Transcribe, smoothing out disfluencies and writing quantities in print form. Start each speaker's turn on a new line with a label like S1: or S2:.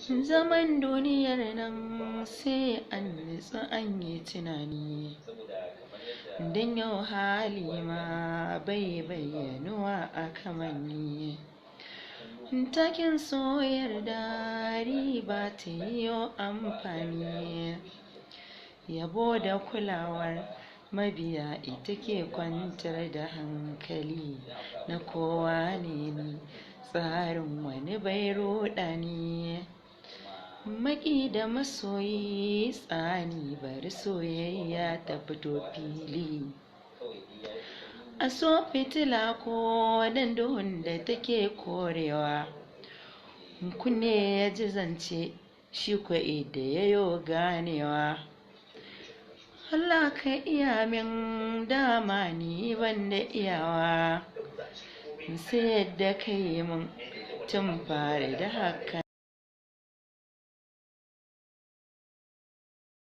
S1: Zaman duniyar nan sai an nutsu an yi tunani, don yau hali ma bai bayyanuwa a kamanni. Takin soyar da riba ta yi amfani, yabo da kulawar mabiya ita ke kwantar da hankali na kowa ne tsarin wani bai ruɗani. Maki da masoyi tsani bari soyayya ta fito fili, a so fitila ko dan duhun da take korewa, kunne ya ji zance shi kwa'i da yayo ganewa. Allah ka iya min dama ni ban da iyawa, sai yadda ka yi min tun fari da haka.